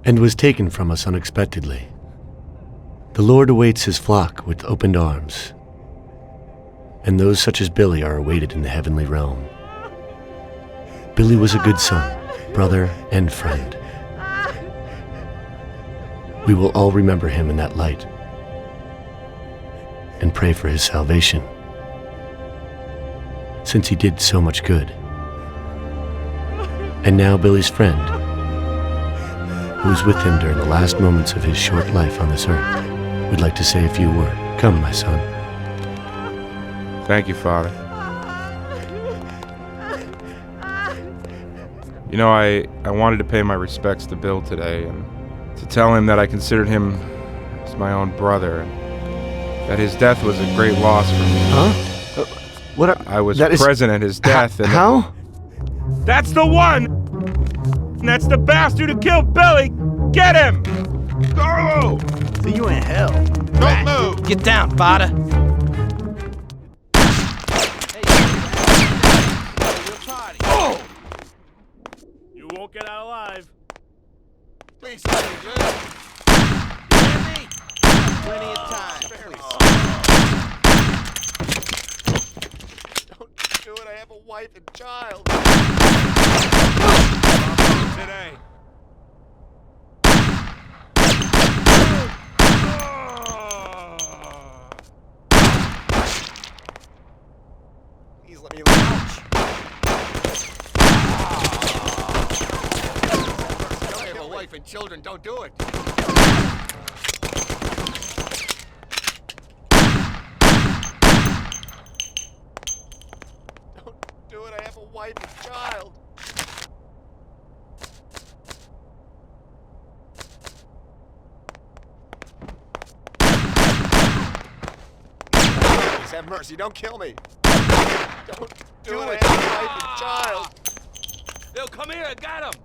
and was taken from us unexpectedly. The Lord awaits his flock with opened arms, and those such as Billy are awaited in the heavenly realm. Billy was a good son, brother, and friend. We will all remember him in that light and pray for his salvation, since he did so much good. And now Billy's friend, who was with him during the last moments of his short life on this earth, would like to say a few words. Come, my son. Thank you, Father. You know, I wanted to pay my respects to Bill today and to tell him that I considered him as my own brother and that his death was a great loss for me. Huh? What? I was present at his death. And how? That's the one! That's the bastard who killed Billy! Get him! Carlo! See you in hell. Don't move! Get down, Fada. Oh! You won't get out alive. Please, let me live. Plenty of time. Don't do it. I have a wife and child. Today. Please let me launch. I have a wife and children. Don't do it. Don't do it. I have a wife and child. Please have mercy. Don't kill me. Don't do it. I have a wife and child. Bill, come here. I got him.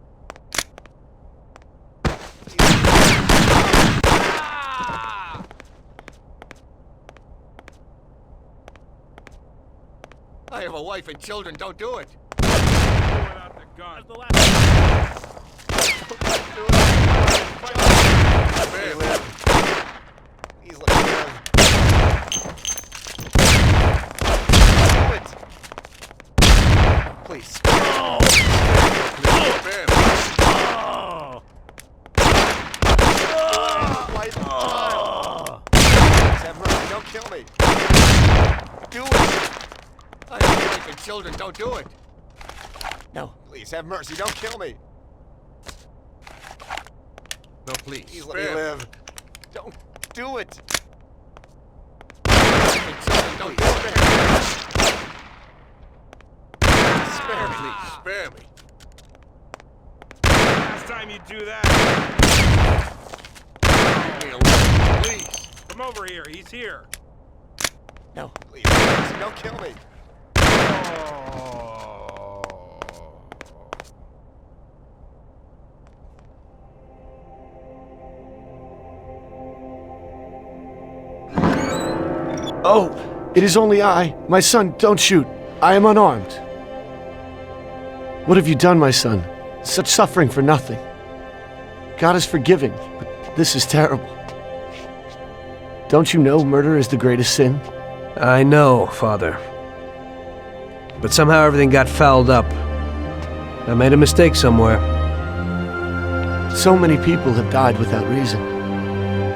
I have a wife and children. Don't do it. Out the gun. The last Do it. Let me live. Please let me live. Do it. Please. Oh. Please, Oh. wife and child. Please have mercy. Don't kill me. Do it. I have a wife and children. Don't do it. No. Please have mercy. Don't kill me. No, please. Please let me live. Don't do it. Wife and children, don't do it. Spare me. Please, spare me. Last time you do that. Leave me alone, please. Come over here. He's here. No, please, mercy, don't kill me. Oh, it is only I. My son, don't shoot. I am unarmed. What have you done, my son? Such suffering for nothing. God is forgiving, but this is terrible. Don't you know murder is the greatest sin? I know, Father. But somehow everything got fouled up. I made a mistake somewhere. So many people have died without reason.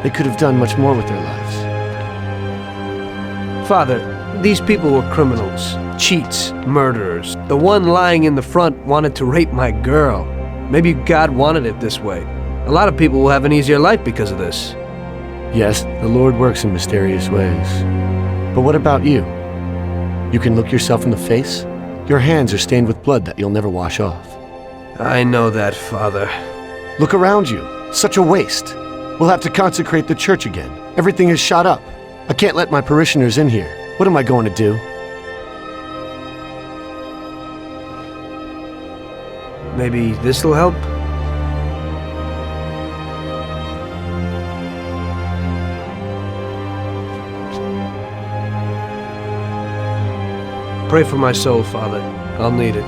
They could have done much more with their lives. Father, these people were criminals, cheats, murderers. The one lying in the front wanted to rape my girl. Maybe God wanted it this way. A lot of people will have an easier life because of this. Yes, the Lord works in mysterious ways. But what about you? You can look yourself in the face? Your hands are stained with blood that you'll never wash off. I know that, Father. Look around you. Such a waste. We'll have to consecrate the church again. Everything is shot up. I can't let my parishioners in here. What am I going to do? Maybe this'll help? Pray for my soul, Father. I'll need it.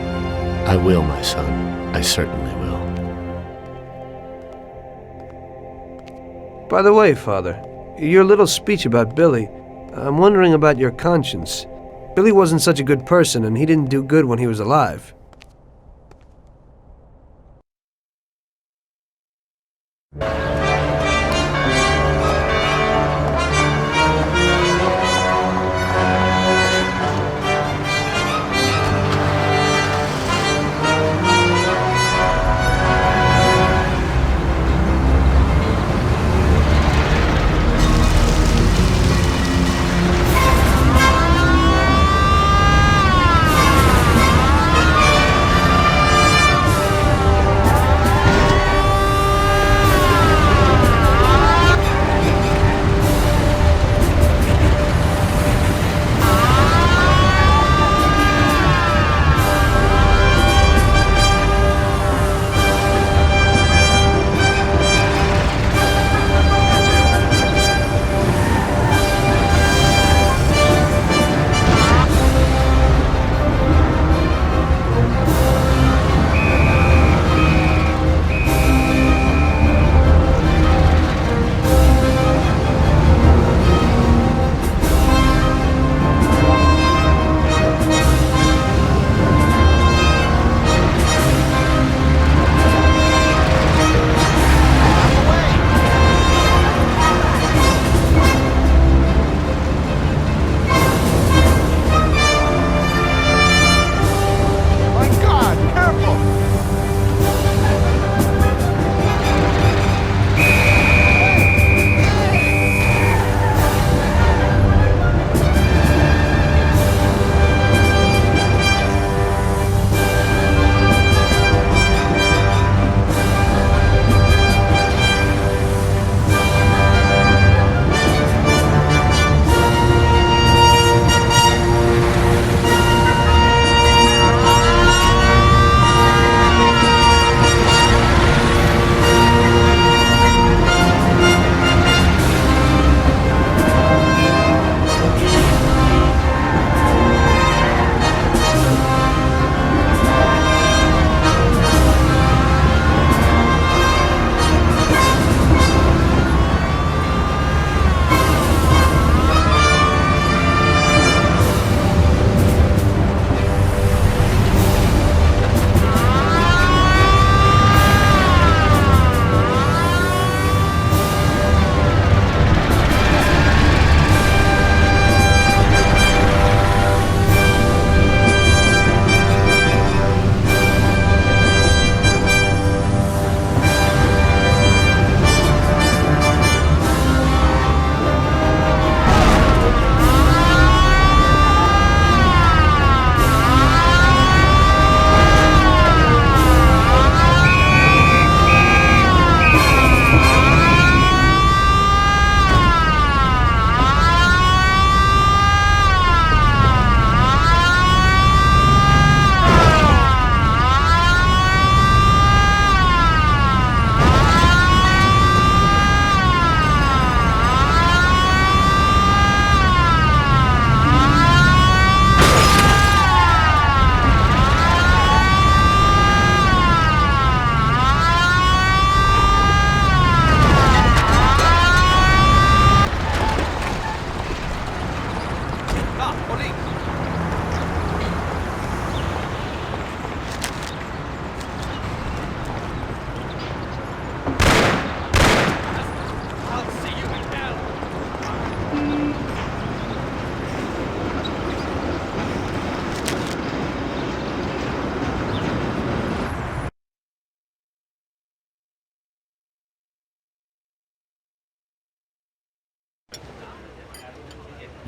I will, my son. I certainly will. By the way, Father, your little speech about Billy, I'm wondering about your conscience. Billy wasn't such a good person, and he didn't do good when he was alive.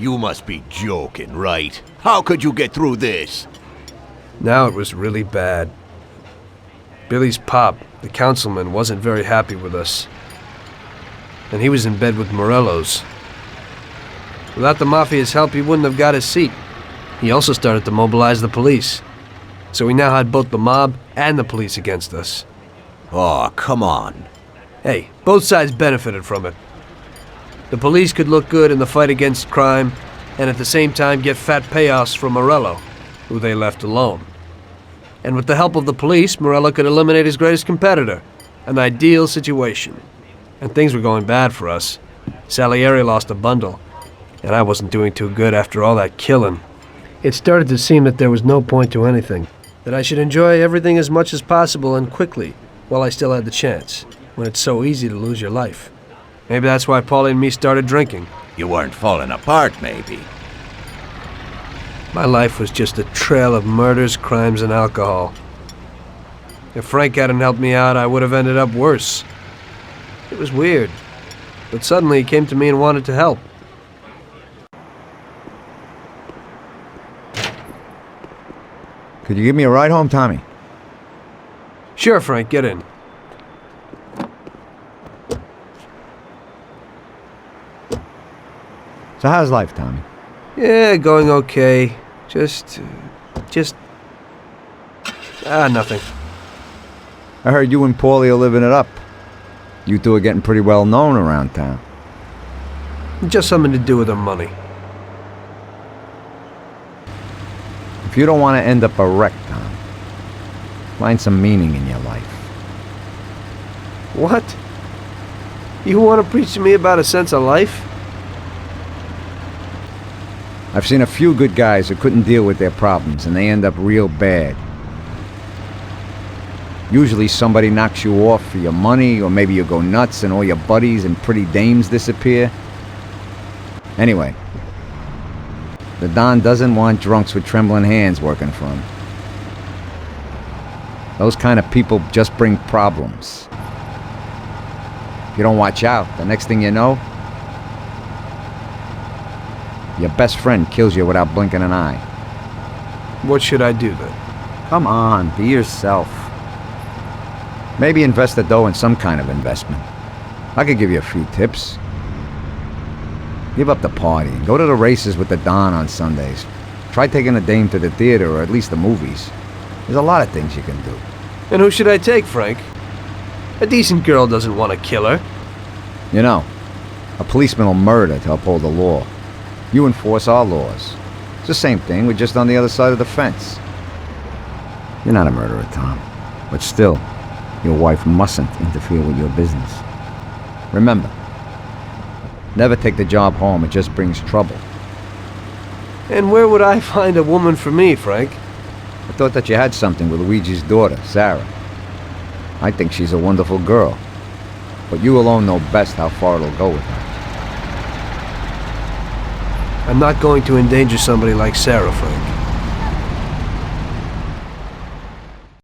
You must be joking, right? How could you get through this? Now it was really bad. Billy's pop, the councilman, wasn't very happy with us. And he was in bed with Morello's. Without the Mafia's help, he wouldn't have got his seat. He also started to mobilize the police. So we now had both the mob and the police against us. Oh, come on. Hey, both sides benefited from it. The police could look good in the fight against crime, and at the same time get fat payoffs from Morello, who they left alone. And with the help of the police, Morello could eliminate his greatest competitor. An ideal situation. And things were going bad for us. Salieri lost a bundle, and I wasn't doing too good after all that killing. It started to seem that there was no point to anything, that I should enjoy everything as much as possible and quickly, while I still had the chance, when it's so easy to lose your life. Maybe that's why Paulie and me started drinking. You weren't falling apart, maybe. My life was just a trail of murders, crimes, and alcohol. If Frank hadn't helped me out, I would have ended up worse. It was weird, but suddenly he came to me and wanted to help. Could you give me a ride home, Tommy? Sure, Frank, get in. So how's life, Tommy? Yeah, going okay. Nothing. I heard you and Paulie are living it up. You two are getting pretty well known around town. Just something to do with the money. If you don't want to end up a wreck, Tom, find some meaning in your life. What? You want to preach to me about a sense of life? I've seen a few good guys who couldn't deal with their problems, and they end up real bad. Usually somebody knocks you off for your money, or maybe you go nuts and all your buddies and pretty dames disappear. Anyway, the Don doesn't want drunks with trembling hands working for him. Those kind of people just bring problems. If you don't watch out, the next thing you know, your best friend kills you without blinking an eye. What should I do then? Come on, be yourself. Maybe invest the dough in some kind of investment. I could give you a few tips. Give up the party and go to the races with the Don on Sundays. Try taking a dame to the theater or at least the movies. There's a lot of things you can do. And who should I take, Frank? A decent girl doesn't want to kill her. You know, a policeman will murder to uphold the law. You enforce our laws. It's the same thing, we're just on the other side of the fence. You're not a murderer, Tom. But still, your wife mustn't interfere with your business. Remember, never take the job home, it just brings trouble. And where would I find a woman for me, Frank? I thought that you had something with Luigi's daughter, Sarah. I think she's a wonderful girl. But you alone know best how far it'll go with her. I'm not going to endanger somebody like Sarah, Frank.